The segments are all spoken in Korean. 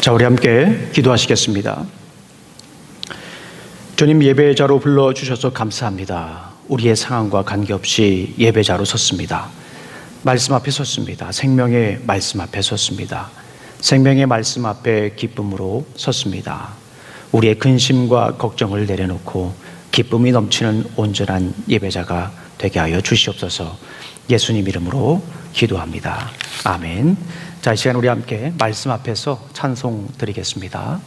자, 우리 함께 기도하시겠습니다. 주님, 예배자로 불러주셔서 감사합니다. 우리의 상황과 관계없이 예배자로 섰습니다. 말씀 앞에 섰습니다. 생명의 말씀 앞에 섰습니다. 생명의 말씀 앞에 기쁨으로 섰습니다. 우리의 근심과 걱정을 내려놓고 기쁨이 넘치는 온전한 예배자가 되게 하여 주시옵소서. 예수님 이름으로 기도합니다. 아멘. 자, 이 시간 우리 함께 말씀 앞에서 찬송 드리겠습니다.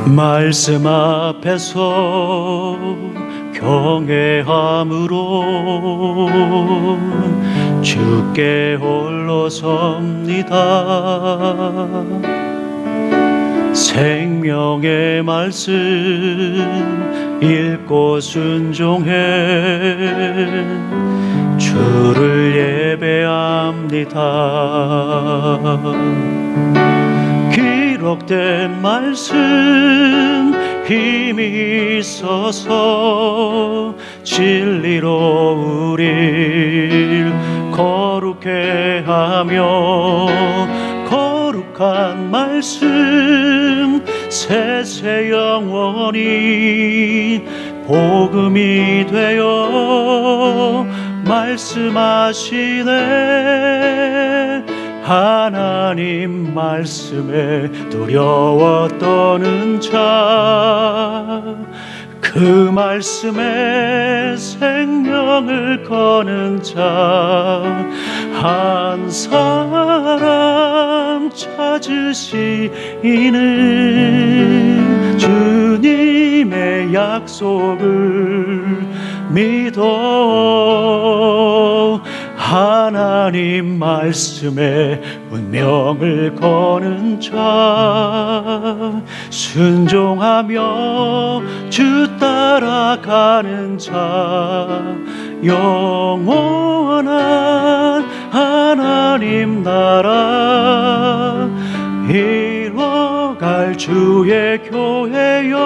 말씀 앞에서 경외함으로 주께 홀로 섭니다. 생명의 말씀 읽고 순종해 주를 예배합니다. 기록된 말씀 힘이 있어서 진리로 우릴 거룩해 하며 거룩한 말씀 세세 영원히 복음이 되어 말씀하시네. 하나님 말씀에 두려워 떠는 자, 그 말씀에 생명을 거는 자, 한 사람 찾으시는 주님의 약속을 믿어 하나님 말씀에 운명을 거는 자, 순종하며 주 따라가는 자, 영원한 하나님 나라 이뤄갈 주의 교회여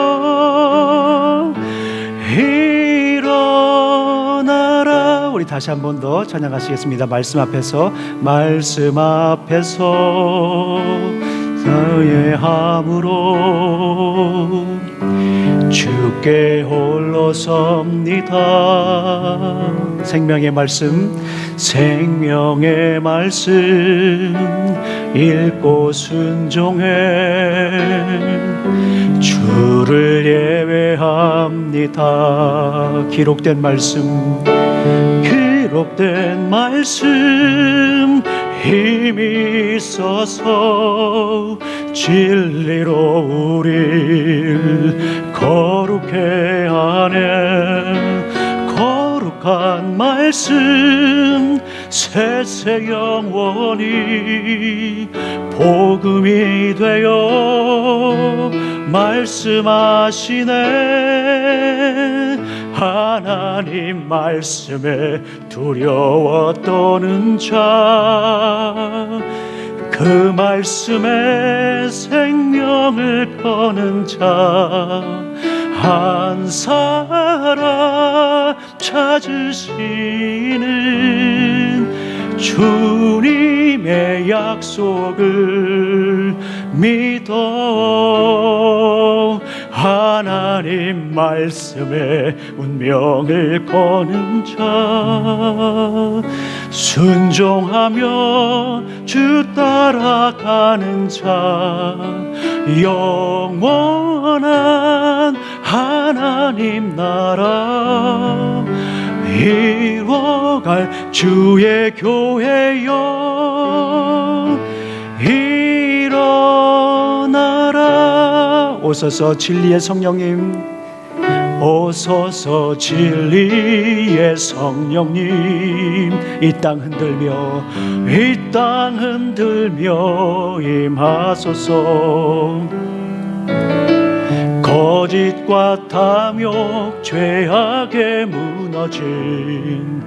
일어나라. 우리 다시 한 번 더 찬양하시겠습니다. 말씀 앞에서 경외함으로 주께 홀로 섭니다. 생명의 말씀 읽고 순종해 주를 예배합니다. 기록된 말씀 힘이 있어서 진리로 우릴 거룩해 하네. 거룩한 말씀 세세 영원히 복음이 되어 말씀하시네. 하나님 말씀에 두려워 떠는 자, 그 말씀에 생명을 거는 자, 한 사람 찾으시는 주님의 약속을 믿어 하나님 말씀에 운명을 거는 자, 순종하며 주 따라가는 자, 영원한 하나님 나라 이뤄갈 주의 교회여 일어나라. 오소서 진리의 성령님, 오소서 진리의 성령님, 이 땅 흔들며 임하소서. 거짓과 탐욕 죄악에 무너진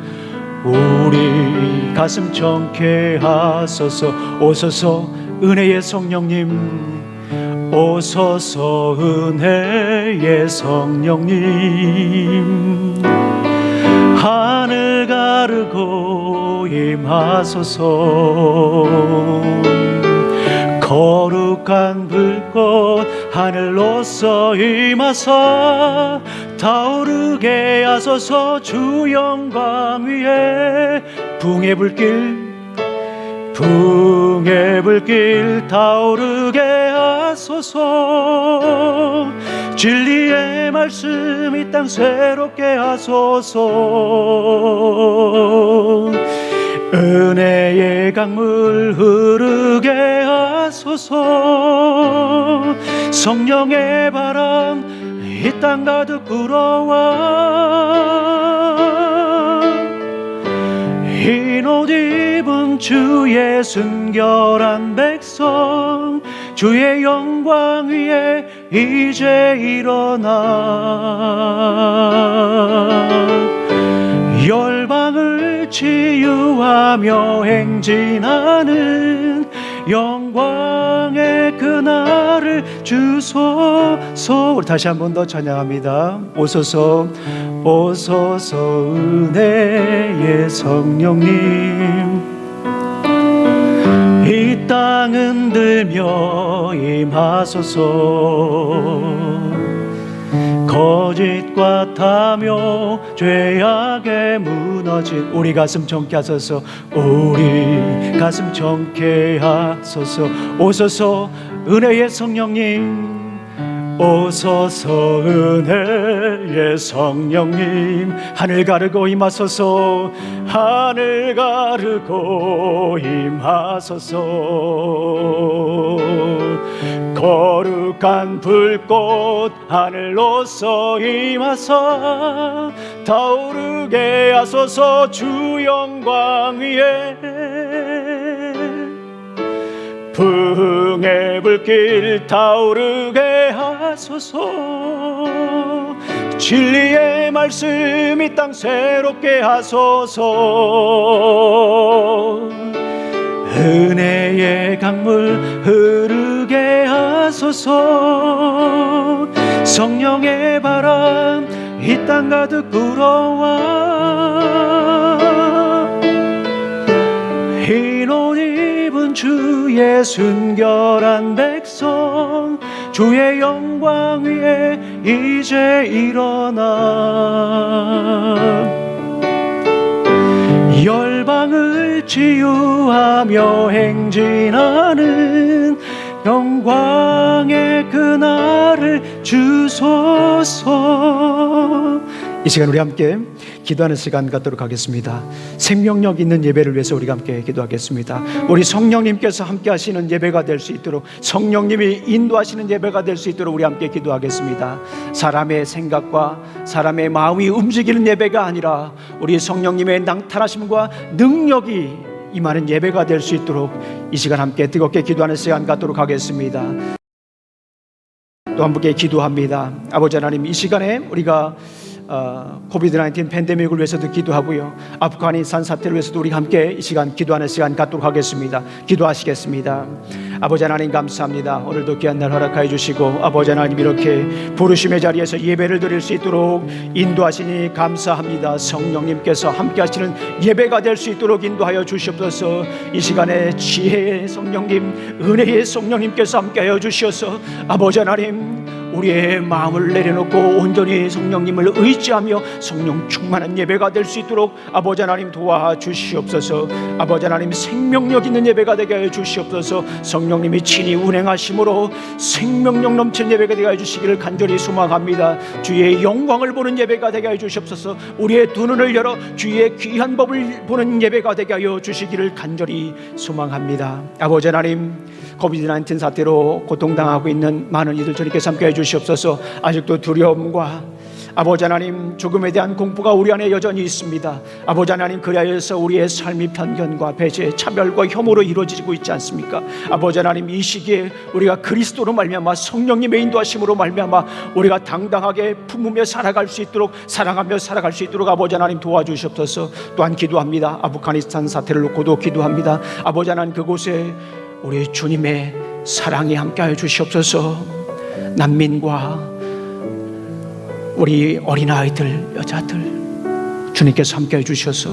우리 가슴 청케 하소서. 오소서 은혜의 성령님, 오소서 은혜의 성령님, 하늘 가르고 임하소서. 거룩한 불꽃 하늘로서 임하사 타오르게 하소서. 주 영광 위에 붕의 불길 타오르게 하소서. 진리의 말씀 이 땅 새롭게 하소서. 은혜의 강물 흐르게 하소서. 성령의 바람 이 땅 가득 불어와 흰 옷 입은 주의 순결한 백성, 주의 영광 위에 이제 일어나 열방을 치유하며 행진하는 영광의 그날을 주소서. 우리 다시 한 번 더 찬양합니다. 오소서 오소서 은혜의 성령님, 이 땅 흔들며 임하소서. 거짓과 타며 죄악에 무너진 우리 가슴 정케 하소서. 우리 가슴 정케 하소서. 오소서 은혜의 성령님, 오소서 은혜의 성령님, 하늘 가르고 임하소서. 하늘 가르고 임하소서. 거룩한 불꽃 하늘로서 임하사 타오르게 하소서. 주 영광 위에 붕의 불길 타오르게 하소서. 진리의 말씀 이 땅 새롭게 하소서. 은혜의 강물 흐르게 하소서. 성령의 바람 이 땅 가득 불어와 흰 옷 입은 주의 순결한 백성, 주의 영광 위에 이제 일어나 열방을 치유하며 행진하는 영광의 그날을 주소서. 이 시간 우리 함께 기도하는 시간 갖도록 하겠습니다. 생명력 있는 예배를 위해서 우리가 함께 기도하겠습니다. 우리 성령님께서 함께 하시는 예배가 될 수 있도록, 성령님이 인도하시는 예배가 될 수 있도록 우리 함께 기도하겠습니다. 사람의 생각과 사람의 마음이 움직이는 예배가 아니라 우리 성령님의 낭탈하심과 능력이 임하는 예배가 될 수 있도록 이 시간 함께 뜨겁게 기도하는 시간 갖도록 하겠습니다. 또 함께 기도합니다. 아버지 하나님, 이 시간에 우리가 코비드-19 팬데믹을 위해서도 기도하고요, 아프가니스탄 사태를 위해서도 우리 함께 이 시간 기도하는 시간 갖도록 하겠습니다. 기도하시겠습니다. 아버지 하나님 감사합니다. 오늘도 귀한 날 허락하여 주시고 아버지 하나님 이렇게 부르심의 자리에서 예배를 드릴 수 있도록 인도하시니 감사합니다. 성령님께서 함께 하시는 예배가 될 수 있도록 인도하여 주시옵소서. 이 시간에 지혜의 성령님, 은혜의 성령님께서 함께하여 주셔서 아버지 하나님 우리의 마음을 내려놓고 온전히 성령님을 의지하며 성령 충만한 예배가 될 수 있도록 아버지 하나님 도와주시옵소서. 아버지 하나님 생명력 있는 예배가 되게 하여 주시옵소서. 성령님이 친히 운행하심으로 생명력 넘치는 예배가 되게 하여 주시기를 간절히 소망합니다. 주의 영광을 보는 예배가 되게 하여 주시옵소서. 우리의 두 눈을 열어 주의 귀한 법을 보는 예배가 되게 하여 주시기를 간절히 소망합니다. 아버지 하나님, 코비드-19 사태로 고통당하고 있는 많은 이들 주님께서 함께 해주시옵소서. 아직도 두려움과 아버지 하나님 죽음에 대한 공포가 우리 안에 여전히 있습니다. 아버지 하나님, 그리하여서 우리의 삶이 편견과 배제, 차별과 혐오로 이루어지고 있지 않습니까? 아버지 하나님, 이 시기에 우리가 그리스도로 말미암아 성령님의 인도하심으로 말미암아 우리가 당당하게 품으며 살아갈 수 있도록, 사랑하며 살아갈 수 있도록 아버지 하나님 도와주시옵소서. 또한 기도합니다. 아프가니스탄 사태를 놓고도 기도합니다. 아버지 하나님, 그곳에 우리 주님의 사랑이 함께하여 주시옵소서. 난민과 우리 어린아이들, 여자들 주님께서 함께해 주셔서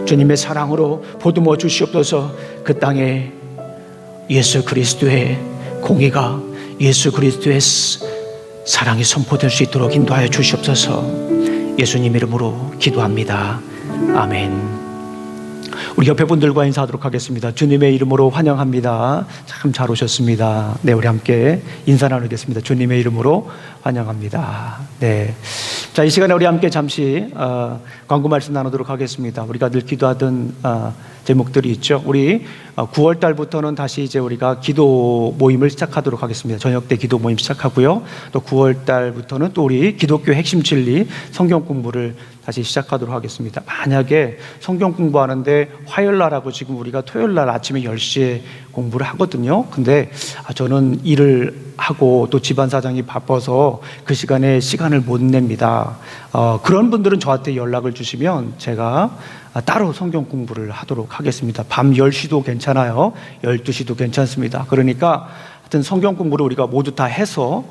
주님의 사랑으로 보듬어 주시옵소서. 그 땅에 예수 그리스도의 공의가, 예수 그리스도의 사랑이 선포될 수 있도록 인도하여 주시옵소서. 예수님 이름으로 기도합니다. 아멘. 우리 옆에 분들과 인사하도록 하겠습니다. 주님의 이름으로 환영합니다. 참 잘 오셨습니다. 네, 우리 함께 인사 나누겠습니다. 주님의 이름으로 환영합니다. 네. 자, 이 시간에 우리 함께 잠시 광고 말씀 나누도록 하겠습니다. 우리가 늘 기도하던 제목들이 있죠. 우리 9월 달부터는 다시 이제 우리가 기도 모임을 시작하도록 하겠습니다. 저녁 때 기도 모임 시작하고요. 또 9월 달부터는 또 우리 기독교 핵심 진리 성경 공부를 다시 시작하도록 하겠습니다. 만약에 성경 공부하는데 화요일 날하고 지금 우리가 토요일 날 아침에 10시에 공부를 하거든요. 근데 저는 일을 하고 또 집안 사정이 바빠서 그 시간에 시간을 못 냅니다. 그런 분들은 저한테 연락을 주시면 제가 따로 성경 공부를 하도록 하겠습니다. 밤 10시도 괜찮아요. 12시도 괜찮습니다. 그러니까 하여튼 성경 공부를 우리가 모두 다 해서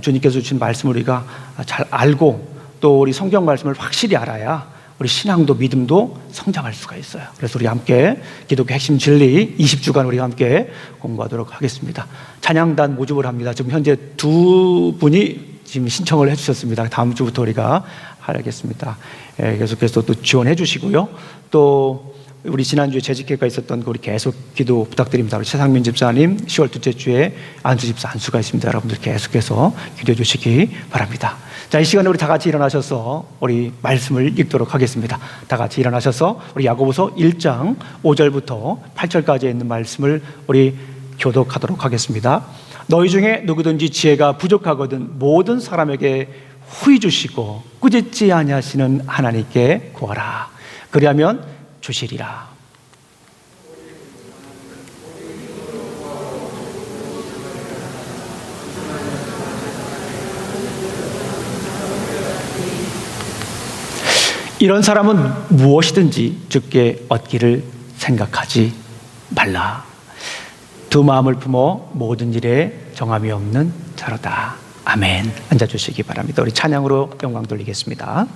주님께서 주신 말씀을 우리가 잘 알고 또 우리 성경 말씀을 확실히 알아야 우리 신앙도 믿음도 성장할 수가 있어요. 그래서 우리 함께 기독교 핵심 진리 20주간 우리 함께 공부하도록 하겠습니다. 찬양단 모집을 합니다. 지금 현재 2분이 지금 신청을 해주셨습니다. 다음 주부터 우리가 하겠습니다. 계속해서 또 지원해 주시고요. 또 우리 지난주에 재직회가 있었던 우리 계속 기도 부탁드립니다. 우리 최상민 집사님 10월 둘째 주에 안수 집사 안수가 있습니다. 여러분들 계속해서 기도해 주시기 바랍니다. 자, 이 시간에 우리 다 같이 일어나셔서 우리 말씀을 읽도록 하겠습니다. 다 같이 일어나셔서 우리 야고보서 1장 5절부터 8절까지 있는 말씀을 우리 교독하도록 하겠습니다. 너희 중에 누구든지 지혜가 부족하거든 모든 사람에게 후히 주시고 꾸짖지 아니하시는 하나님께 구하라. 그리하면 주시리라. 이런 사람은 무엇이든지 주께 얻기를 생각하지 말라. 두 마음을 품어 모든 일에 정함이 없는 자로다. 아멘. 앉아주시기 바랍니다. 우리 찬양으로 영광 돌리겠습니다.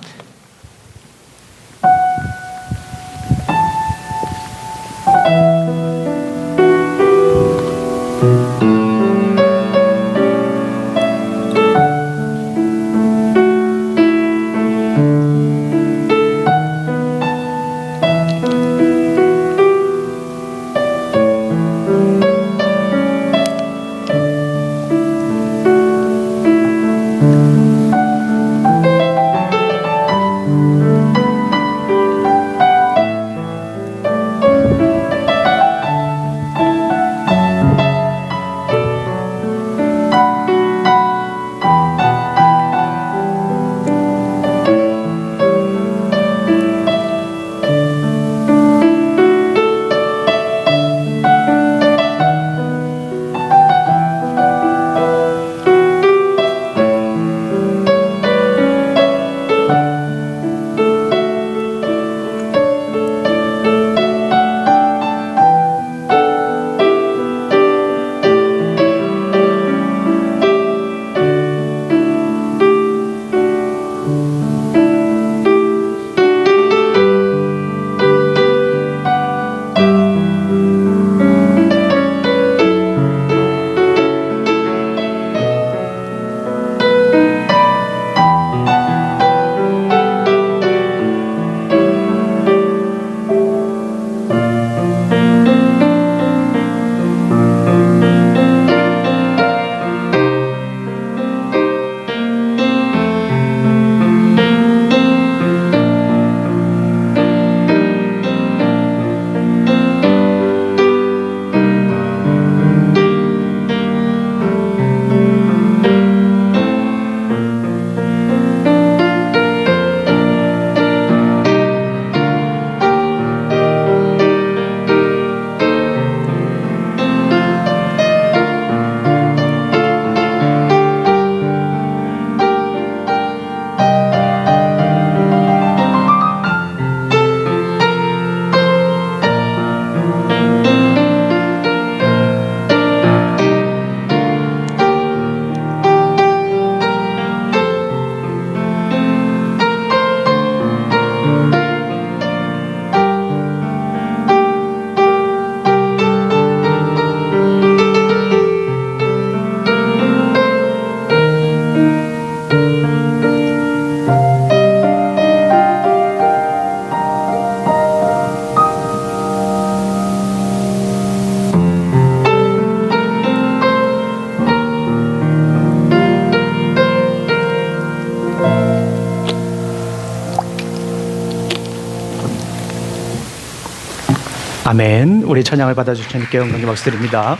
아멘. 우리 찬양을 받아주신 주님께 영광의 박수 드립니다.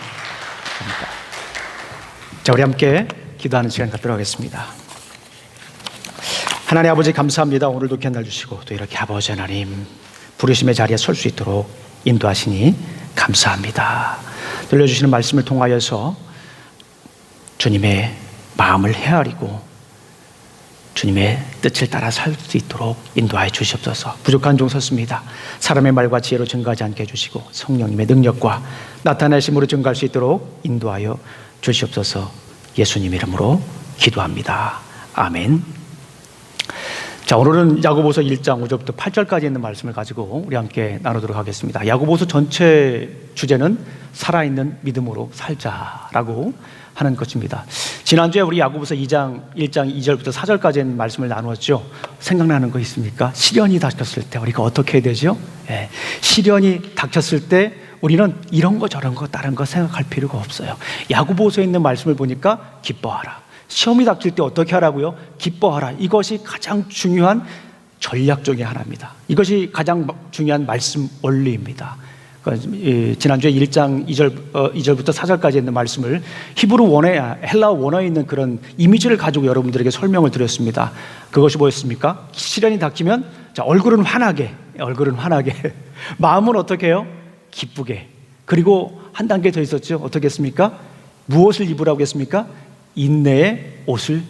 자, 우리 함께 기도하는 시간 갖도록 하겠습니다. 하나님 아버지 감사합니다. 오늘도 귀한 날 주시고 또 이렇게 아버지 하나님 부르심의 자리에 설 수 있도록 인도하시니 감사합니다. 들려주시는 말씀을 통하여서 주님의 마음을 헤아리고 주님의 뜻을 따라 살 수 있도록 인도하여 주시옵소서. 부족한 종 섰습니다. 사람의 말과 지혜로 증가하지 않게 해주시고 성령님의 능력과 나타내심으로 증가할 수 있도록 인도하여 주시옵소서. 예수님 이름으로 기도합니다. 아멘. 자, 오늘은 야고보서 1장 5절부터 8절까지 있는 말씀을 가지고 우리 함께 나누도록 하겠습니다. 야고보서 전체 주제는 살아있는 믿음으로 살자라고 하는 것입니다. 지난주에 우리 야고보서 1장 2절부터 4절까지 있는 말씀을 나누었죠. 생각나는 거 있습니까? 시련이 닥쳤을 때 우리가 어떻게 해야 되죠? 시련이 닥쳤을 때 우리는 이런 거 저런 거 다른 거 생각할 필요가 없어요. 야고보서에 있는 말씀을 보니까 기뻐하라. 시험이 닥칠 때 어떻게 하라고요? 기뻐하라. 이것이 가장 중요한 전략 중에 하나입니다. 이것이 가장 중요한 말씀 원리입니다. 지난주에 1장 2절부터 4절까지 있는 말씀을 히브리 원어에, 헬라어 원어에 있는 그런 이미지를 가지고 여러분들에게 설명을 드렸습니다. 그것이 뭐였습니까? 시련이 닥치면 자, 얼굴은 환하게 마음은 어떻게 해요? 기쁘게. 그리고 한 단계 더 있었죠. 어떻게 했습니까? 무엇을 입으라고 했습니까? 인내의 옷을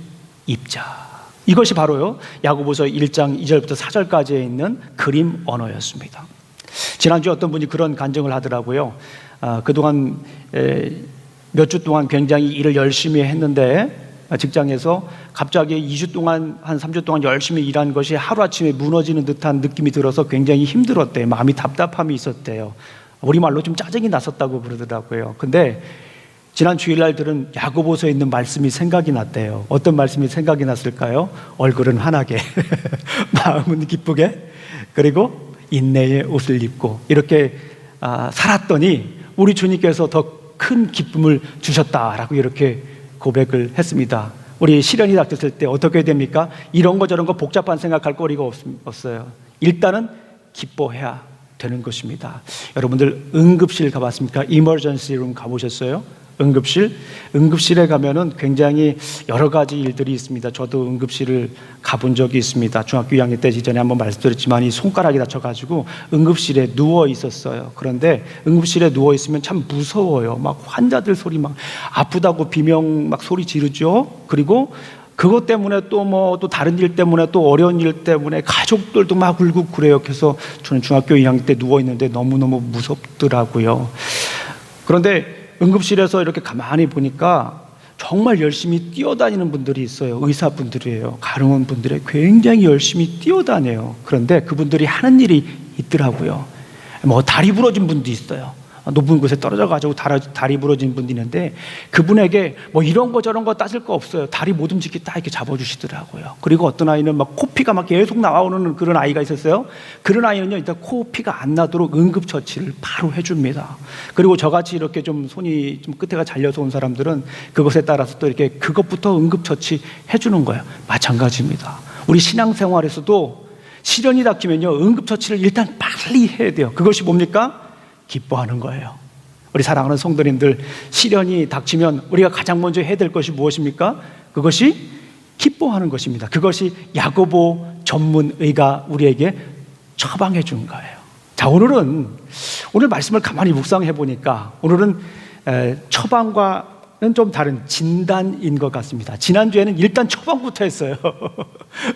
입자. 이것이 바로요 야고보서 1장 2절부터 4절까지에 있는 그림 언어였습니다. 지난주에 어떤 분이 그런 간증을 하더라고요. 그동안 몇 주 동안 굉장히 일을 열심히 했는데 직장에서 갑자기 2주 동안 한 3주 동안 열심히 일한 것이 하루아침에 무너지는 듯한 느낌이 들어서 굉장히 힘들었대요. 마음이 답답함이 있었대요. 우리말로 좀 짜증이 났었다고 그러더라고요. 근데 지난 주일날 들은 야고보서에 있는 말씀이 생각이 났대요. 어떤 말씀이 생각이 났을까요? 얼굴은 환하게 마음은 기쁘게 그리고 인내의 옷을 입고 이렇게 살았더니 우리 주님께서 더 큰 기쁨을 주셨다라고 이렇게 고백을 했습니다. 우리 시련이 닥쳤을 때 어떻게 됩니까? 이런 거 저런 거 복잡한 생각할 거리가 없어요. 일단은 기뻐해야 되는 것입니다. 여러분들 응급실 가봤습니까? 이머전시 룸 가보셨어요? 응급실에 가면은 굉장히 여러 가지 일들이 있습니다. 저도 응급실을 가본 적이 있습니다. 중학교 2학년 때 이전에 한번 말씀드렸지만 이 손가락이 다쳐가지고 응급실에 누워 있었어요. 그런데 응급실에 누워 있으면 참 무서워요. 막 환자들 소리 막 아프다고 비명 막 소리 지르죠. 그리고 그것 때문에 또 다른 일 때문에 또 어려운 일 때문에 가족들도 막 울고 그래요. 그래서 저는 중학교 2학년 때 누워 있는데 너무너무 무섭더라고요. 그런데 응급실에서 이렇게 가만히 보니까 정말 열심히 뛰어다니는 분들이 있어요. 의사분들이에요. 간호원분들이 굉장히 열심히 뛰어다녀요. 그런데 그분들이 하는 일이 있더라고요. 다리 부러진 분도 있어요. 높은 곳에 떨어져가지고 다리 부러진 분이 있는데 그분에게 이런 거 저런 거 따질 거 없어요. 다리 못 움직이게 딱 이렇게 잡아주시더라고요. 그리고 어떤 아이는 막 코피가 막 계속 나오는 그런 아이가 있었어요. 그런 아이는요, 일단 코피가 안 나도록 응급처치를 바로 해줍니다. 그리고 저같이 이렇게 좀 손이 좀 끝에가 잘려서 온 사람들은 그것에 따라서 또 이렇게 그것부터 응급처치 해주는 거예요. 마찬가지입니다. 우리 신앙생활에서도 시련이 닥치면요, 응급처치를 일단 빨리 해야 돼요. 그것이 뭡니까? 기뻐하는 거예요. 우리 사랑하는 성도님들, 시련이 닥치면 우리가 가장 먼저 해야 될 것이 무엇입니까? 그것이 기뻐하는 것입니다. 그것이 야고보 전문의가 우리에게 처방해 준 거예요. 자, 오늘 말씀을 가만히 묵상해 보니까 오늘은 처방과는 좀 다른 진단인 것 같습니다. 지난주에는 일단 처방부터 했어요.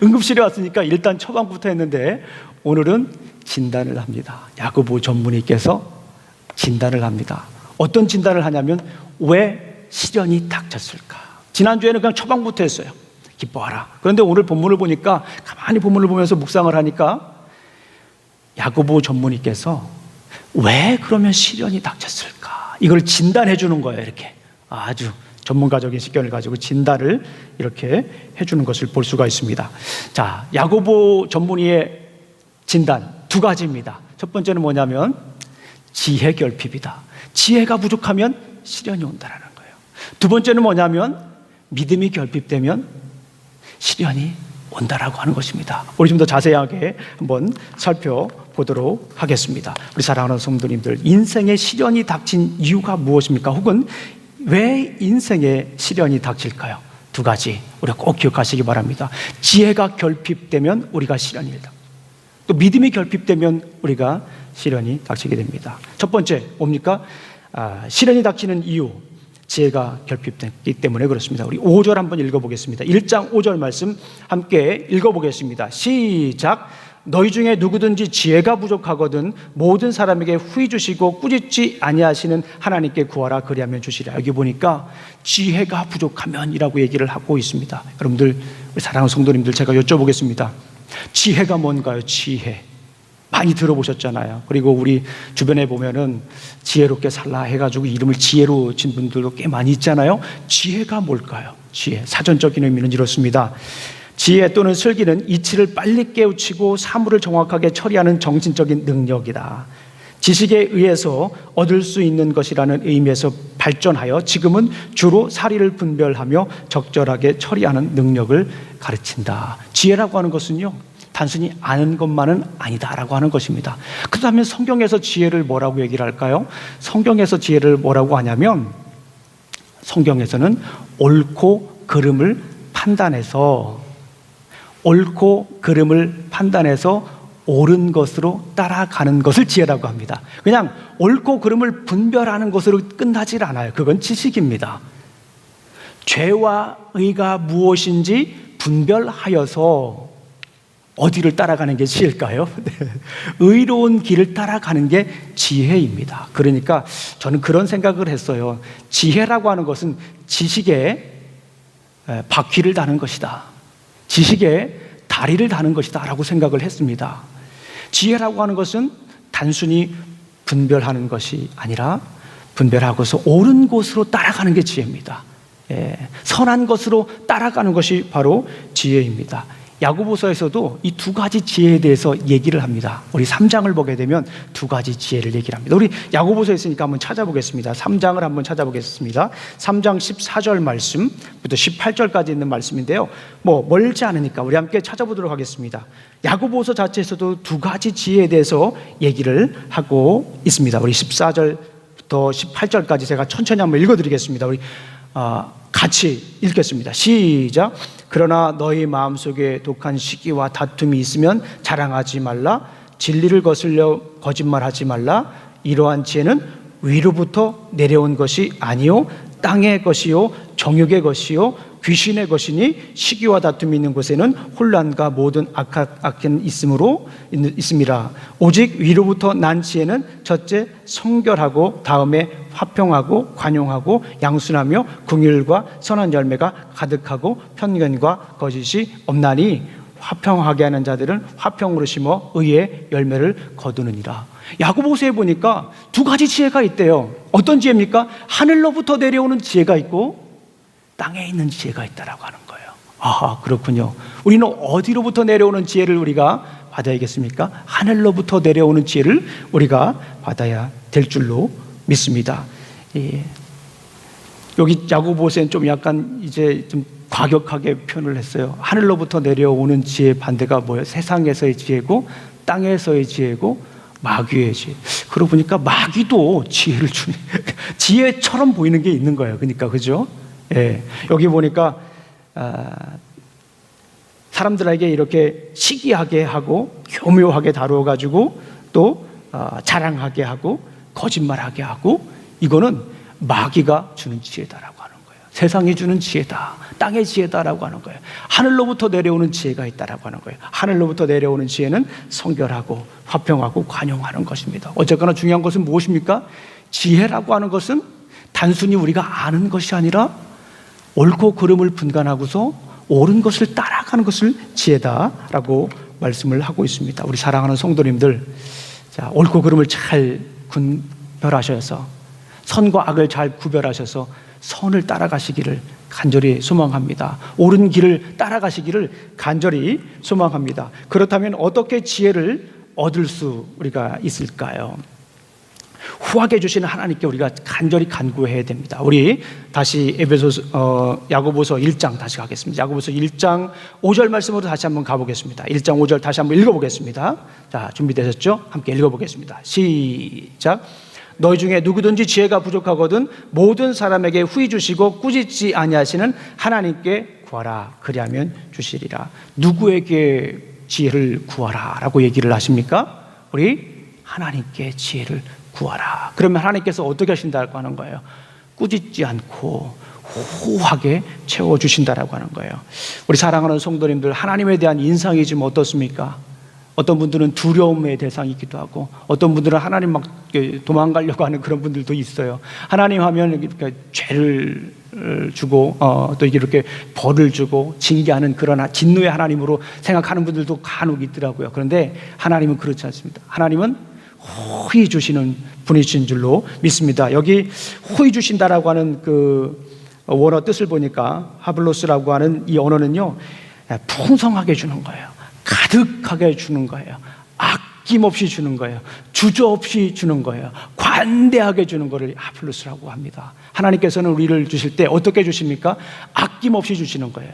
응급실에 왔으니까 일단 처방부터 했는데 오늘은 진단을 합니다. 야고보 전문의께서 진단을 합니다. 어떤 진단을 하냐면 왜 시련이 닥쳤을까? 지난주에는 그냥 처방부터 했어요. 기뻐하라. 그런데 오늘 본문을 보니까 가만히 본문을 보면서 묵상을 하니까 야고보 전문의께서 왜 그러면 시련이 닥쳤을까? 이걸 진단해 주는 거예요. 이렇게 아주 전문가적인 식견을 가지고 진단을 이렇게 해주는 것을 볼 수가 있습니다. 자, 야고보 전문의의 진단 두 가지입니다. 첫 번째는 뭐냐면 지혜 결핍이다. 지혜가 부족하면 시련이 온다라는 거예요. 두 번째는 뭐냐면 믿음이 결핍되면 시련이 온다라고 하는 것입니다. 우리 좀 더 자세하게 한번 살펴보도록 하겠습니다. 우리 사랑하는 성도님들, 인생에 시련이 닥친 이유가 무엇입니까? 혹은 왜 인생에 시련이 닥칠까요? 두 가지 우리가 꼭 기억하시기 바랍니다. 지혜가 결핍되면 우리가 시련이 닥, 또 믿음이 결핍되면 우리가 시련이 닥치게 됩니다. 첫 번째 뭡니까? 시련이 닥치는 이유, 지혜가 결핍됐기 때문에 그렇습니다. 우리 5절 한번 읽어보겠습니다. 1장 5절 말씀 함께 읽어보겠습니다. 시작. 너희 중에 누구든지 지혜가 부족하거든 모든 사람에게 후히 주시고 꾸짖지 아니하시는 하나님께 구하라 그리하면 주시리라. 여기 보니까 지혜가 부족하면이라고 얘기를 하고 있습니다. 여러분들, 우리 사랑하는 성도님들, 제가 여쭤보겠습니다. 지혜가 뭔가요? 지혜 많이 들어보셨잖아요. 그리고 우리 주변에 보면은 지혜롭게 살라 해가지고 이름을 지혜로 진 분들도 꽤 많이 있잖아요. 지혜가 뭘까요? 지혜, 사전적인 의미는 이렇습니다. 지혜 또는 슬기는 이치를 빨리 깨우치고 사물을 정확하게 처리하는 정신적인 능력이다. 지식에 의해서 얻을 수 있는 것이라는 의미에서 발전하여 지금은 주로 사리를 분별하며 적절하게 처리하는 능력을 가르친다. 지혜라고 하는 것은요, 단순히 아는 것만은 아니다라고 하는 것입니다. 그렇다면 성경에서 지혜를 뭐라고 얘기를 할까요? 성경에서 지혜를 뭐라고 하냐면, 성경에서는 옳고 그름을 판단해서 옳은 것으로 따라가는 것을 지혜라고 합니다. 그냥 옳고 그름을 분별하는 것으로 끝나질 않아요. 그건 지식입니다. 죄와 의가 무엇인지 분별하여서 어디를 따라가는 게 지혜일까요? 의로운 길을 따라가는 게 지혜입니다. 그러니까 저는 그런 생각을 했어요. 지혜라고 하는 것은 지식에 바퀴를 다는 것이다. 지식에 다리를 다는 것이다 라고 생각을 했습니다. 지혜라고 하는 것은 단순히 분별하는 것이 아니라 분별하고서 옳은 곳으로 따라가는 게 지혜입니다. 선한 것으로 따라가는 것이 바로 지혜입니다. 야고보서에서도 이 두 가지 지혜에 대해서 얘기를 합니다. 우리 3장을 보게 되면 두 가지 지혜를 얘기를 합니다. 우리 야고보서에 있으니까 한번 찾아보겠습니다. 3장을 한번 찾아보겠습니다. 3장 14절 말씀부터 18절까지 있는 말씀인데요, 멀지 않으니까 우리 함께 찾아보도록 하겠습니다. 야고보서 자체에서도 두 가지 지혜에 대해서 얘기를 하고 있습니다. 우리 14절부터 18절까지 제가 천천히 한번 읽어드리겠습니다. 우리 같이 읽겠습니다. 시작. 그러나 너희 마음속에 독한 시기와 다툼이 있으면 자랑하지 말라. 진리를 거슬려 거짓말하지 말라. 이러한 지혜는 위로부터 내려온 것이 아니요 땅의 것이요 정욕의 것이요 귀신의 것이니 시기와 다툼이 있는 곳에는 혼란과 모든 악한 있음이라. 오직 위로부터 난 지혜는 첫째 성결하고 다음에 화평하고 관용하고 양순하며 긍휼과 선한 열매가 가득하고 편견과 거짓이 없나니 화평하게 하는 자들은 화평으로 심어 의의 열매를 거두느니라. 야고보서에 보니까 두 가지 지혜가 있대요. 어떤 지혜입니까? 하늘로부터 내려오는 지혜가 있고 땅에 있는 지혜가 있다라고 하는 거예요. 아, 그렇군요. 우리는 어디로부터 내려오는 지혜를 우리가 받아야겠습니까? 하늘로부터 내려오는 지혜를 우리가 받아야 될 줄로 믿습니다. 여기 야고보서는 좀 약간 이제 좀 과격하게 표현을 했어요. 하늘로부터 내려오는 지혜의 반대가 뭐예요? 세상에서의 지혜고 땅에서의 지혜고 마귀의 지혜. 그러고 보니까 마귀도 지혜를 주는 지혜처럼 보이는 게 있는 거예요. 그러니까 그죠? 예, 여기 보니까 사람들에게 이렇게 시기하게 하고 교묘하게 다루어 가지고 또 자랑하게 하고 거짓말하게 하고, 이거는 마귀가 주는 지혜다라고 하는 거예요. 세상이 주는 지혜다, 땅의 지혜다라고 하는 거예요. 하늘로부터 내려오는 지혜가 있다라고 하는 거예요. 하늘로부터 내려오는 지혜는 성결하고 화평하고 관용하는 것입니다. 어쨌거나 중요한 것은 무엇입니까? 지혜라고 하는 것은 단순히 우리가 아는 것이 아니라 옳고 그름을 분간하고서 옳은 것을 따라가는 것을 지혜다라고 말씀을 하고 있습니다. 우리 사랑하는 성도님들, 자, 옳고 그름을 잘 분별하셔서 선과 악을 잘 구별하셔서 선을 따라가시기를 간절히 소망합니다. 옳은 길을 따라가시기를 간절히 소망합니다. 그렇다면 어떻게 지혜를 얻을 수 우리가 있을까요? 후하게 주시는 하나님께 우리가 간절히 간구해야 됩니다. 우리 다시 야고보서 1장 다시 가겠습니다. 야고보서 1장 5절 말씀으로 다시 한번 가보겠습니다. 1장 5절 다시 한번 읽어보겠습니다. 자, 준비되셨죠? 함께 읽어보겠습니다. 시작. 너희 중에 누구든지 지혜가 부족하거든 모든 사람에게 후히 주시고 꾸짖지 아니하시는 하나님께 구하라. 그리하면 주시리라. 누구에게 지혜를 구하라 라고 얘기를 하십니까? 우리 하나님께 지혜를 구하라. 그러면 하나님께서 어떻게 하신다고 하는 거예요? 꾸짖지 않고 후하게 채워주신다라고 하는 거예요. 우리 사랑하는 성도님들, 하나님에 대한 인상이 지금 어떻습니까? 어떤 분들은 두려움의 대상이기도 하고, 어떤 분들은 하나님 막 도망가려고 하는 그런 분들도 있어요. 하나님 하면 이렇게 죄를 주고 또 이렇게 벌을 주고 징계하는 그런 진노의 하나님으로 생각하는 분들도 간혹 있더라고요. 그런데 하나님은 그렇지 않습니다. 하나님은 후히 주시는 분이신 줄로 믿습니다. 여기 후히 주신다라고 하는 그 원어 뜻을 보니까 하블로스라고 하는 이 언어는요, 풍성하게 주는 거예요. 가득하게 주는 거예요. 아낌없이 주는 거예요. 주저없이 주는 거예요. 관대하게 주는 것을 하블로스라고 합니다. 하나님께서는 우리를 주실 때 어떻게 주십니까? 아낌없이 주시는 거예요.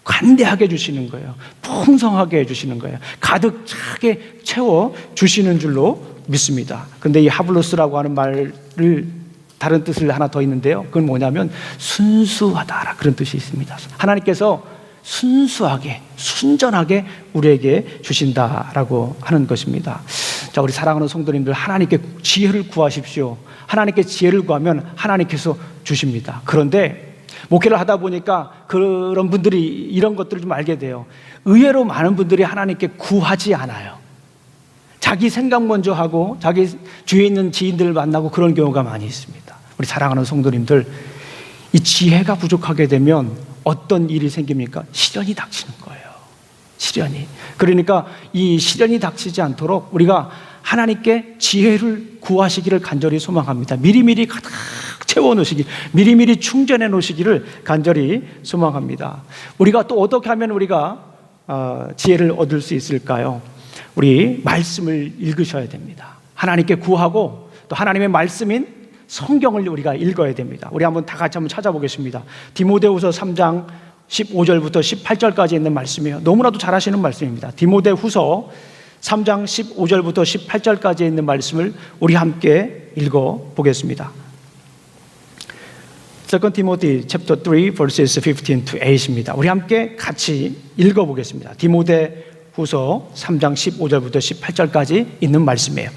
관대하게 주시는 거예요. 풍성하게 해주시는 거예요. 가득 차게 채워 주시는 줄로 믿습니다. 그런데 이 하블로스라고 하는 말을 다른 뜻을 하나 더 있는데요. 그건 뭐냐면 순수하다 그런 뜻이 있습니다. 하나님께서 순수하게 순전하게 우리에게 주신다라고 하는 것입니다. 자, 우리 사랑하는 성도님들, 하나님께 지혜를 구하십시오. 하나님께 지혜를 구하면 하나님께서 주십니다. 그런데 목회를 하다 보니까 그런 분들이 이런 것들을 좀 알게 돼요. 의외로 많은 분들이 하나님께 구하지 않아요. 자기 생각 먼저 하고 자기 주위에 있는 지인들을 만나고 그런 경우가 많이 있습니다. 우리 사랑하는 성도님들, 이 지혜가 부족하게 되면 어떤 일이 생깁니까? 시련이 닥치는 거예요. 시련이. 그러니까 이 시련이 닥치지 않도록 우리가 하나님께 지혜를 구하시기를 간절히 소망합니다. 미리미리 가득 채워놓으시기, 미리미리 충전해 놓으시기를 간절히 소망합니다. 우리가 또 어떻게 하면 우리가 지혜를 얻을 수 있을까요? 우리 말씀을 읽으셔야 됩니다. 하나님께 구하고 또 하나님의 말씀인 성경을 우리가 읽어야 됩니다. 우리 한번 다 같이 한번 찾아보겠습니다. 디모데후서 3장 15절부터 18절까지 있는 말씀이에요. 너무나도 잘 아시는 말씀입니다. 디모데후서 3장 15절부터 18절까지 있는 말씀을 우리 함께 읽어보겠습니다. 2 Timothy chapter 3 verses 15 to 8입니다. 우리 함께 같이 읽어보겠습니다. 디모데후서 3장 15절부터 18절까지 있는 말씀이에요.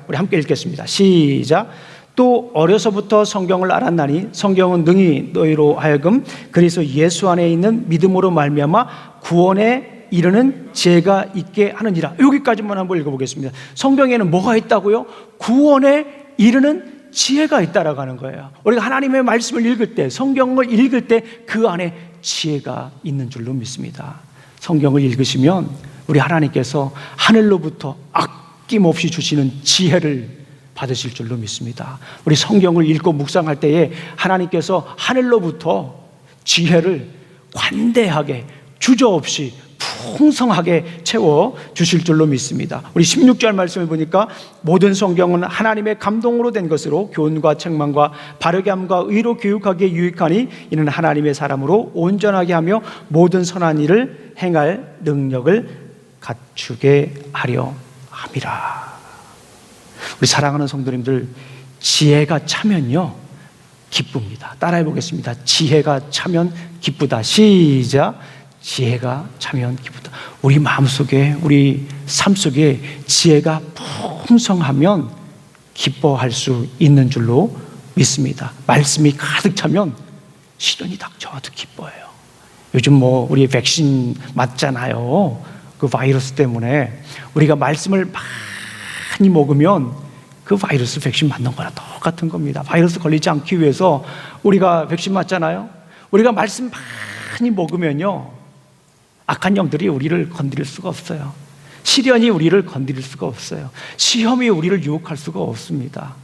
우리 함께 읽겠습니다. 시작. 또 어려서부터 성경을 알았나니 성경은 능히 너희로 하여금 그리스도 예수 안에 있는 믿음으로 말미암아 구원에 이르는 지혜가 있게 하느니라. 여기까지만 한번 읽어보겠습니다. 성경에는 뭐가 있다고요? 구원에 이르는 지혜가 있다라고 하는 거예요. 우리가 하나님의 말씀을 읽을 때, 성경을 읽을 때 그 안에 지혜가 있는 줄로 믿습니다. 성경을 읽으시면 우리 하나님께서 하늘로부터 아낌없이 주시는 지혜를 받으실 줄로 믿습니다. 우리 성경을 읽고 묵상할 때에 하나님께서 하늘로부터 지혜를 관대하게 주저없이 풍성하게 채워 주실 줄로 믿습니다. 우리 16절 말씀을 보니까 모든 성경은 하나님의 감동으로 된 것으로 교훈과 책망과 바르게 함과 의로 교육하기에 유익하니 이는 하나님의 사람으로 온전하게 하며 모든 선한 일을 행할 능력을 갖추게 하려 함이라. 우리 사랑하는 성도님들, 지혜가 차면요 기쁩니다. 따라해 보겠습니다. 지혜가 차면 기쁘다. 시작. 지혜가 차면 기쁘다. 우리 마음속에, 우리 삶 속에 지혜가 풍성하면 기뻐할 수 있는 줄로 믿습니다. 말씀이 가득 차면 시련이 닥쳐도 기뻐해요. 요즘 우리 백신 맞잖아요. 그 바이러스 때문에 우리가 말씀을 많이 먹으면 그 바이러스 백신 맞는 거랑 똑같은 겁니다. 바이러스 걸리지 않기 위해서 우리가 백신 맞잖아요. 우리가 말씀 많이 먹으면요 악한 영들이 우리를 건드릴 수가 없어요. 시련이 우리를 건드릴 수가 없어요. 시험이 우리를 유혹할 수가 없습니다.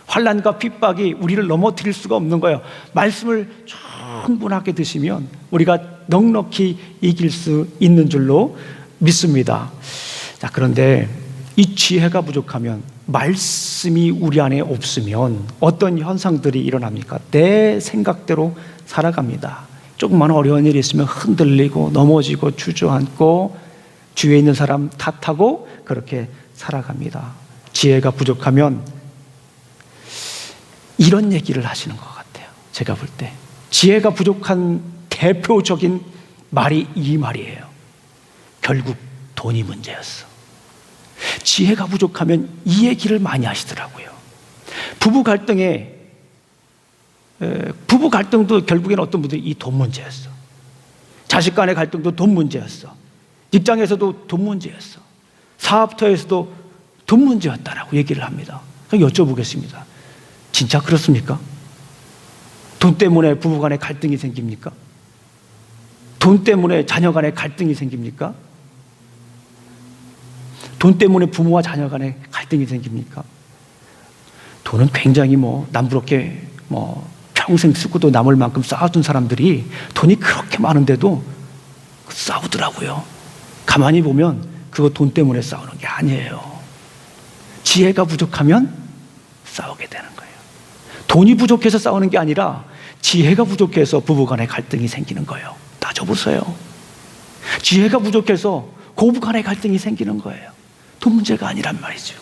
환난과 핍박이 우리를 넘어뜨릴 수가 없는 거예요. 말씀을 충분하게 드시면 우리가 넉넉히 이길 수 있는 줄로 믿습니다. 자, 그런데 이 지혜가 부족하면, 말씀이 우리 안에 없으면 어떤 현상들이 일어납니까? 내 생각대로 살아갑니다. 조금만 어려운 일이 있으면 흔들리고 넘어지고 주저앉고 주위에 있는 사람 탓하고 그렇게 살아갑니다. 지혜가 부족하면 이런 얘기를 하시는 것 같아요. 제가 볼 때 지혜가 부족한 대표적인 말이 이 말이에요. 결국 돈이 문제였어. 지혜가 부족하면 이 얘기를 많이 하시더라고요. 부부 갈등도 결국에는 어떤 분들이 이 돈 문제였어. 자식 간의 갈등도 돈 문제였어. 직장에서도 돈 문제였어. 사업터에서도 돈 문제였다라고 얘기를 합니다. 그럼 여쭤보겠습니다. 진짜 그렇습니까? 돈 때문에 부부 간에 갈등이 생깁니까? 돈 때문에 자녀 간에 갈등이 생깁니까? 돈 때문에 부모와 자녀 간에 갈등이 생깁니까? 돈은 굉장히 남부럽게 평생 쓰고도 남을 만큼 쌓아둔 사람들이 돈이 그렇게 많은데도 싸우더라고요. 가만히 보면 그거 돈 때문에 싸우는 게 아니에요. 지혜가 부족하면 싸우게 되는 거예요. 돈이 부족해서 싸우는 게 아니라 지혜가 부족해서 부부간에 갈등이 생기는 거예요. 따져보세요. 지혜가 부족해서 고부간에 갈등이 생기는 거예요. 돈 문제가 아니란 말이죠.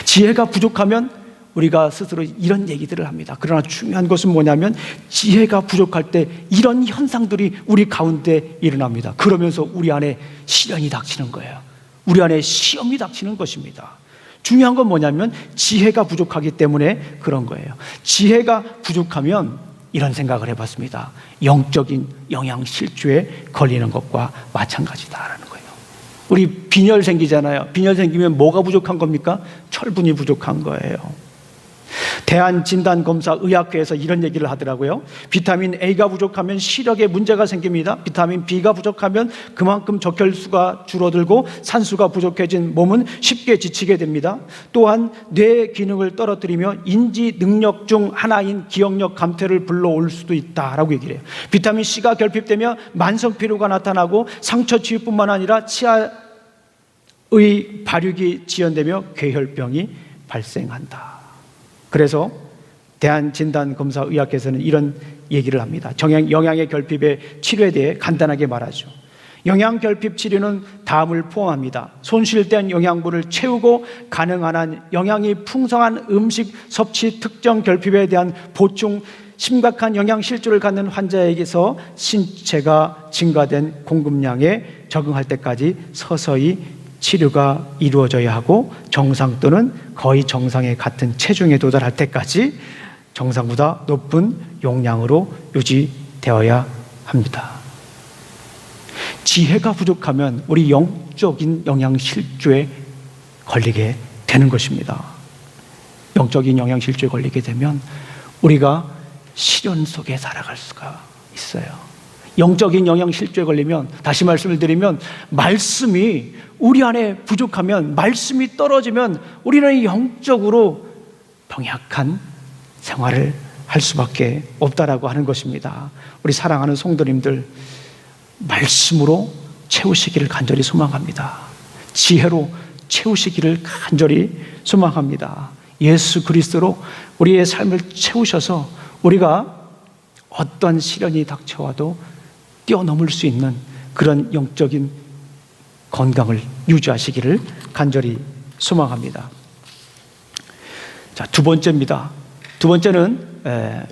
지혜가 부족하면 우리가 스스로 이런 얘기들을 합니다. 그러나 중요한 것은 뭐냐면 지혜가 부족할 때 이런 현상들이 우리 가운데 일어납니다. 그러면서 우리 안에 시련이 닥치는 거예요. 우리 안에 시험이 닥치는 것입니다. 중요한 건 뭐냐면 지혜가 부족하기 때문에 그런 거예요. 지혜가 부족하면 이런 생각을 해봤습니다. 영적인 영양실조에 걸리는 것과 마찬가지다라는 거예요. 우리 빈혈 생기잖아요. 빈혈 생기면 뭐가 부족한 겁니까? 철분이 부족한 거예요. 대한진단검사의학회에서 이런 얘기를 하더라고요. 비타민 A가 부족하면 시력에 문제가 생깁니다. 비타민 B가 부족하면 그만큼 적혈수가 줄어들고 산수가 부족해진 몸은 쉽게 지치게 됩니다. 또한 뇌 기능을 떨어뜨리며 인지 능력 중 하나인 기억력 감퇴를 불러올 수도 있다라고 얘기를 해요. 비타민 C가 결핍되면 만성 피로가 나타나고 상처 치유뿐만 아니라 치아의 발육이 지연되며 괴혈병이 발생한다. 그래서 대한진단검사의학회에서는 이런 얘기를 합니다. 영양의 결핍의 치료에 대해 간단하게 말하죠. 영양 결핍 치료는 다음을 포함합니다. 손실된 영양분을 채우고 가능한 한 영양이 풍성한 음식 섭취, 특정 결핍에 대한 보충, 심각한 영양 실조를 갖는 환자에게서 신체가 증가된 공급량에 적응할 때까지 서서히 치료가 이루어져야 하고 정상 또는 거의 정상에 같은 체중에 도달할 때까지 정상보다 높은 용량으로 유지되어야 합니다. 지혜가 부족하면 우리 영적인 영양실조에 걸리게 되는 것입니다. 영적인 영양실조에 걸리게 되면 우리가 시련 속에 살아갈 수가 있어요. 영적인 영양실조에 걸리면, 다시 말씀을 드리면, 말씀이 우리 안에 부족하면, 말씀이 떨어지면 우리는 영적으로 병약한 생활을 할 수밖에 없다라고 하는 것입니다. 우리 사랑하는 성도님들, 말씀으로 채우시기를 간절히 소망합니다. 지혜로 채우시기를 간절히 소망합니다. 예수 그리스도로 우리의 삶을 채우셔서 우리가 어떤 시련이 닥쳐와도 뛰어넘을 수 있는 그런 영적인 건강을 유지하시기를 간절히 소망합니다. 자, 두 번째입니다. 두 번째는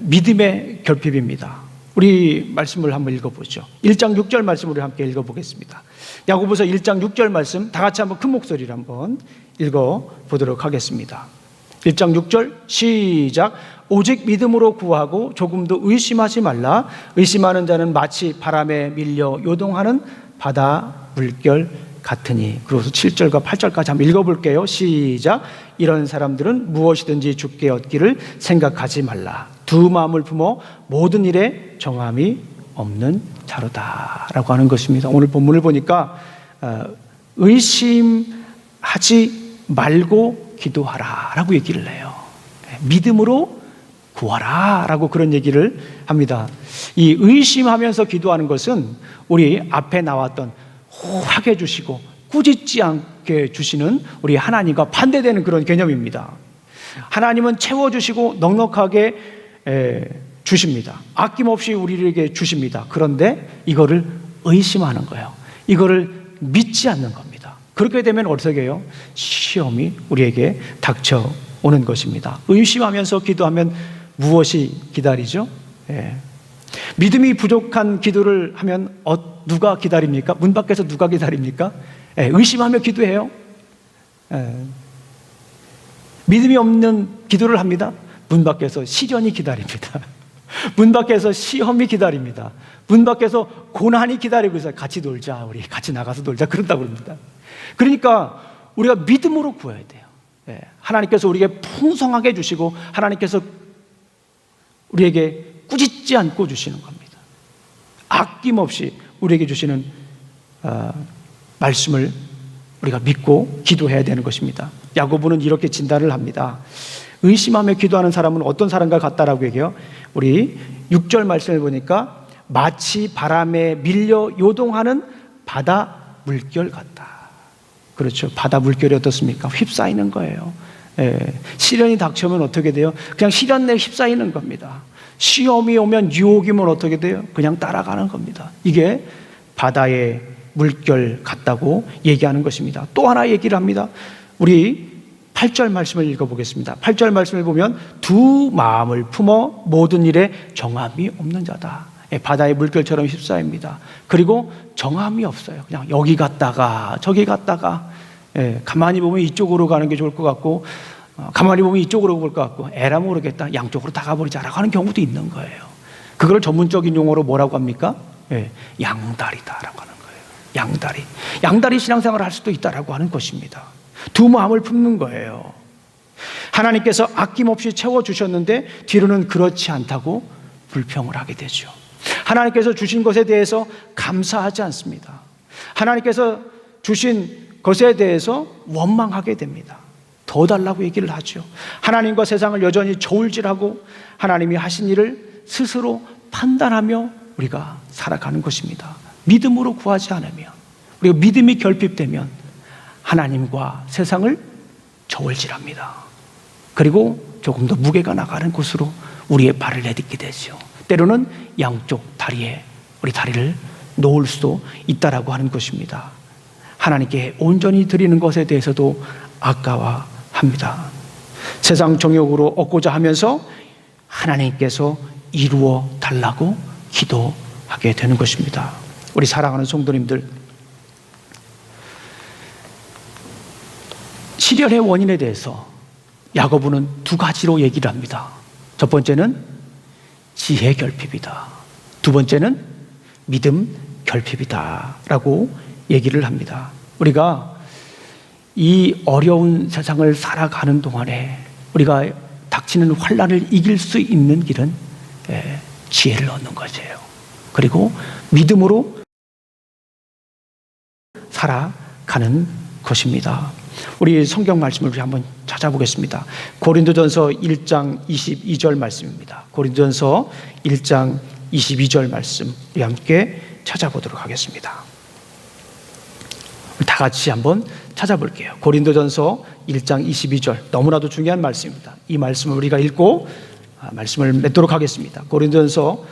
믿음의 결핍입니다. 우리 말씀을 한번 읽어보죠. 1장 6절 말씀 우리 함께 읽어보겠습니다. 야고보서 1장 6절 말씀 다 같이 한번 큰 목소리로 한번 읽어보도록 하겠습니다. 1장 6절 시작. 오직 믿음으로 구하고 조금도 의심하지 말라. 의심하는 자는 마치 바람에 밀려 요동하는 바다 물결 같으니. 그래서 7절과 8절까지 한번 읽어볼게요. 시작. 이런 사람들은 무엇이든지 주께 얻기를 생각하지 말라. 두 마음을 품어 모든 일에 정함이 없는 자로다 라고 하는 것입니다. 오늘 본문을 보니까 의심하지 말고 기도하라 라고 얘기를 해요. 믿음으로 구하라 라고 그런 얘기를 합니다. 이 의심하면서 기도하는 것은 우리 앞에 나왔던 호하게 해주시고 꾸짖지 않게 주시는 우리 하나님과 반대되는 그런 개념입니다. 하나님은 채워주시고 넉넉하게 주십니다. 아낌없이 우리에게 주십니다. 그런데 이거를 의심하는 거예요. 이거를 믿지 않는 겁니다. 그렇게 되면 어떻게 해요? 시험이 우리에게 닥쳐오는 것입니다. 의심하면서 기도하면 무엇이 기다리죠? 믿음이 부족한 기도를 하면 누가 기다립니까? 문 밖에서 누가 기다립니까? 의심하며 기도해요. 믿음이 없는 기도를 합니다. 문 밖에서 시련이 기다립니다. 문 밖에서 시험이 기다립니다. 문 밖에서 고난이 기다리고 있어요. 같이 놀자, 우리 같이 나가서 놀자, 그런다고 그럽니다. 그러니까 우리가 믿음으로 구해야 돼요. 하나님께서 우리에게 풍성하게 주시고 하나님께서 우리에게 꾸짖지 않고 주시는 겁니다. 아낌없이 우리에게 주시는 말씀을 우리가 믿고 기도해야 되는 것입니다. 야고보는 이렇게 진단을 합니다. 의심하며 기도하는 사람은 어떤 사람과 같다라고 얘기해요. 우리 6절 말씀을 보니까 마치 바람에 밀려 요동하는 바다 물결 같다. 그렇죠. 바다 물결이 어떻습니까? 휩싸이는 거예요. 시련이 닥쳐오면 어떻게 돼요? 그냥 시련 내에 휩싸이는 겁니다. 시험이 오면, 유혹이 오면 어떻게 돼요? 그냥 따라가는 겁니다. 이게 바다의 물결 같다고 얘기하는 것입니다. 또 하나 얘기를 합니다. 우리 8절 말씀을 읽어보겠습니다. 8절 말씀을 보면 두 마음을 품어 모든 일에 정함이 없는 자다. 바다의 물결처럼 휩싸입니다. 그리고 정함이 없어요. 그냥 여기 갔다가 저기 갔다가, 가만히 보면 이쪽으로 가는 게 좋을 것 같고, 가만히 보면 이쪽으로 볼 것 같고, 에라 모르겠다, 양쪽으로 다 가버리자라고 하는 경우도 있는 거예요. 그걸 전문적인 용어로 뭐라고 합니까? 양다리다라고 하는 거예요. 양다리 신앙생활을 할 수도 있다라고 하는 것입니다. 두 마음을 품는 거예요. 하나님께서 아낌없이 채워주셨는데 뒤로는 그렇지 않다고 불평을 하게 되죠. 하나님께서 주신 것에 대해서 감사하지 않습니다. 하나님께서 주신 것에 대해서 원망하게 됩니다. 더 달라고 얘기를 하죠. 하나님과 세상을 여전히 저울질하고 하나님이 하신 일을 스스로 판단하며 우리가 살아가는 것입니다. 믿음으로 구하지 않으면, 우리가 믿음이 결핍되면 하나님과 세상을 저울질합니다. 그리고 조금 더 무게가 나가는 곳으로 우리의 발을 내딛게 되죠. 때로는 양쪽 다리에 우리 다리를 놓을 수도 있다라고 하는 것입니다. 하나님께 온전히 드리는 것에 대해서도 아까워합니다. 세상 정욕으로 얻고자 하면서 하나님께서 이루어 달라고 기도하게 되는 것입니다. 우리 사랑하는 성도님들, 시련의 원인에 대해서 야고보는 두 가지로 얘기를 합니다. 첫 번째는 지혜 결핍이다. 두 번째는 믿음 결핍이다 라고 얘기를 합니다. 우리가 이 어려운 세상을 살아가는 동안에 우리가 닥치는 환난을 이길 수 있는 길은 지혜를 얻는 것이에요. 그리고 믿음으로 살아가는 것입니다. 우리 성경 말씀을 우리 한번 찾아보겠습니다. 고린도전서 1장 22절 말씀입니다. 고린도전서 1장 22절 말씀 우리 함께 찾아보도록 하겠습니다. 다 같이 한번 찾아볼게요. 고린도전서 1장 22절, 너무나도 중요한 말씀입니다. 이 말씀을 우리가 읽고 말씀을 맺도록 하겠습니다. 고린도전서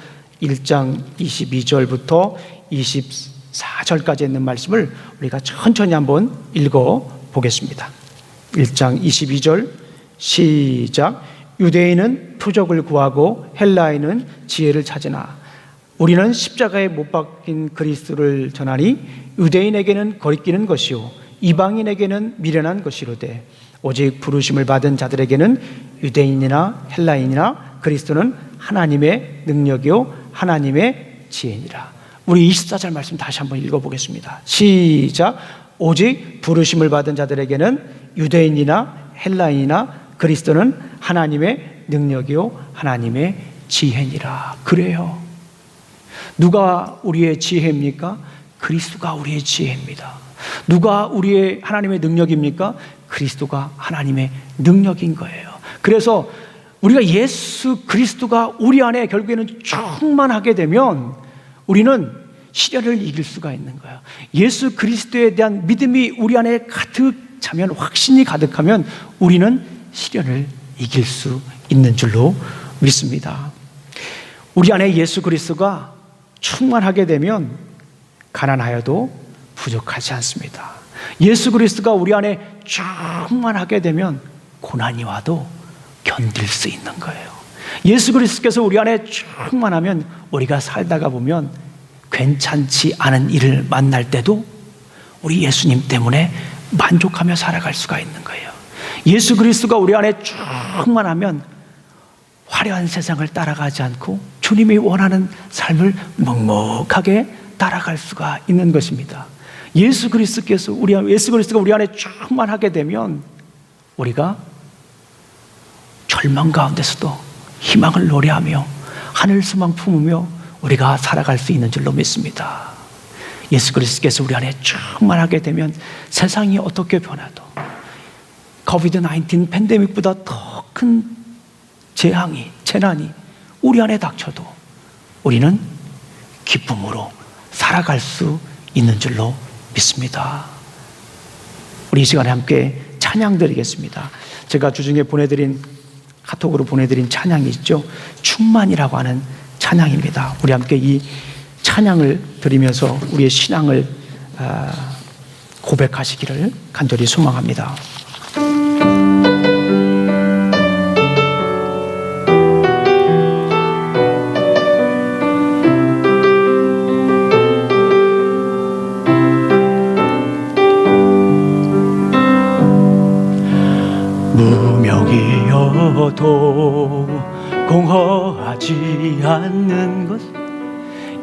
1장 22절부터 24절까지 있는 말씀을 우리가 천천히 한번 읽어보겠습니다. 1장 22절 시작. 유대인은 표적을 구하고 헬라인은 지혜를 찾으나 우리는 십자가에 못 박힌 그리스도를 전하니 유대인에게는 거리끼는 것이요 이방인에게는 미련한 것이로되 오직 부르심을 받은 자들에게는 유대인이나 헬라인이나 그리스도는 하나님의 능력이요 하나님의 지혜니라. 우리 24절 말씀 다시 한번 읽어보겠습니다. 시작. 오직 부르심을 받은 자들에게는 유대인이나 헬라인이나 그리스도는 하나님의 능력이요 하나님의 지혜니라. 그래요. 누가 우리의 지혜입니까? 그리스도가 우리의 지혜입니다. 누가 우리의 하나님의 능력입니까? 그리스도가 하나님의 능력인 거예요. 그래서 우리가 예수 그리스도가 우리 안에 결국에는 충만하게 되면 우리는 시련을 이길 수가 있는 거예요. 예수 그리스도에 대한 믿음이 우리 안에 가득 차면, 확신이 가득하면 우리는 시련을 이길 수 있는 줄로 믿습니다. 우리 안에 예수 그리스도가 충만하게 되면 가난하여도 부족하지 않습니다. 예수 그리스도가 우리 안에 충만하게 되면 고난이 와도 견딜 수 있는 거예요. 예수 그리스도께서 우리 안에 충만하면 우리가 살다가 보면 괜찮지 않은 일을 만날 때도 우리 예수님 때문에 만족하며 살아갈 수가 있는 거예요. 예수 그리스도가 우리 안에 충만하면 화려한 세상을 따라가지 않고 주님이 원하는 삶을 묵묵하게 따라갈 수가 있는 것입니다. 예수 그리스도가 우리 안에 충만하게 되면 우리가 절망 가운데서도 희망을 노래하며 하늘 소망 품으며 우리가 살아갈 수 있는 줄로 믿습니다. 예수 그리스도께서 우리 안에 충만하게 되면 세상이 어떻게 변해도 코비드-19 팬데믹보다 더 큰 재난이 우리 안에 닥쳐도 우리는 기쁨으로 살아갈 수 있는 줄로 믿습니다. 우리 이 시간에 함께 찬양 드리겠습니다. 제가 주중에 카톡으로 보내드린 찬양이 있죠. 충만이라고 하는 찬양입니다. 우리 함께 이 찬양을 드리면서 우리의 신앙을 고백하시기를 간절히 소망합니다. 무명이어도 공허하지 않는 것,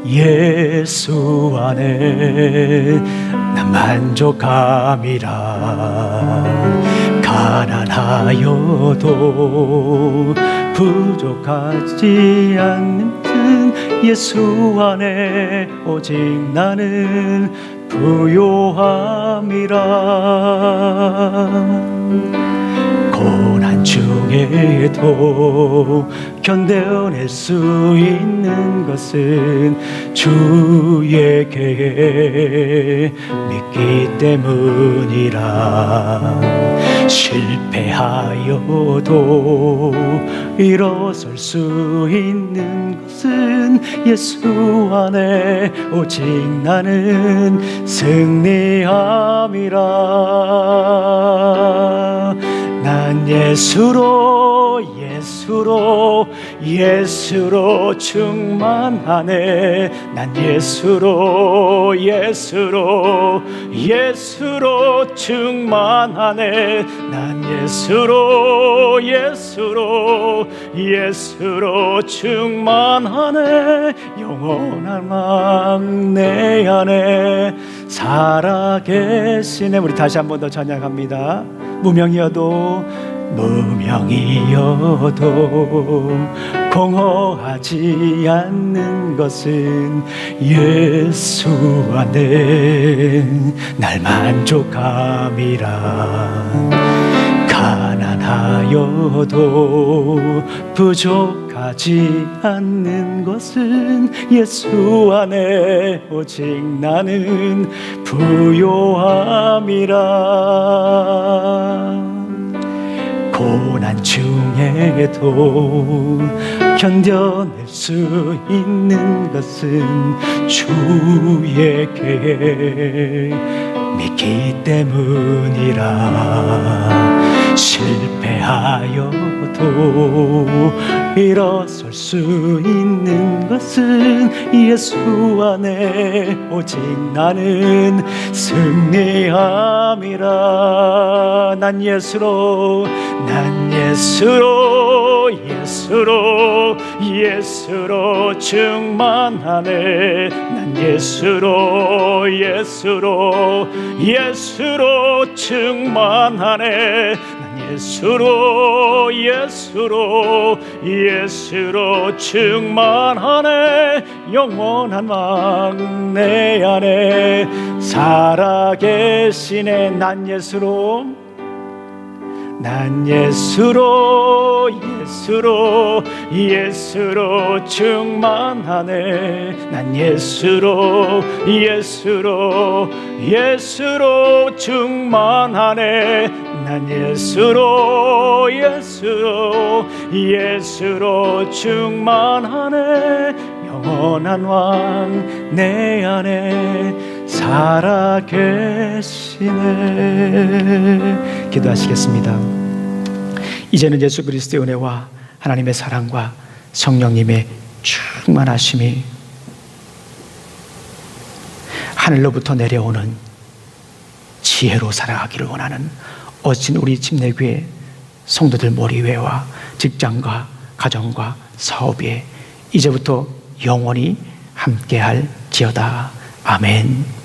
예수 안에 난 만족함이라. 가난하여도 부족하지 않는 듯 예수 안에 오직 나는 부요함이라. 고난 중에도 견뎌낼 수 있는 것은 주의 계획 믿기 때문이라. 실패하여도 일어설 수 있는 것은 예수 안에 오직 나는 승리함이라. 난 예수로 충만하네. 난 예수로 충만하네. 난 예수로 충만하네. 영원한 왕 내 안에 살아계시네. 우리 다시 한 번 더 찬양합니다. 무명이어도 공허하지 않는 것은 예수 안에 날 만족함이라. 가난하여도 부족하지 않는 것은 예수 안에 오직 나는 부요함이라. 고난 중에도 견뎌낼 수 있는 것은 주의 계획 믿기 때문이라. 실패하여도 일어설 수 있는 것은 예수 안에 오직 나는 승리함이라. 난 예수로 충만하네. 난 예수로 충만하네. 난 예수로 충만하네. 영원한 왕 내 안에 살아계시네. 난 예수로 난 예수로 충만하네. 난 예수로 충만하네. 난 예수로 충만하네. 영원한 왕 내 안에 살아 계시네. 기도하시겠습니다. 이제는 예수 그리스도의 은혜와 하나님의 사랑과 성령님의 충만하심이 하늘로부터 내려오는 지혜로 살아가기를 원하는 어진 우리 침례교회 성도들 머리 위와 직장과 가정과 사업에 이제부터 영원히 함께할지어다. 아멘.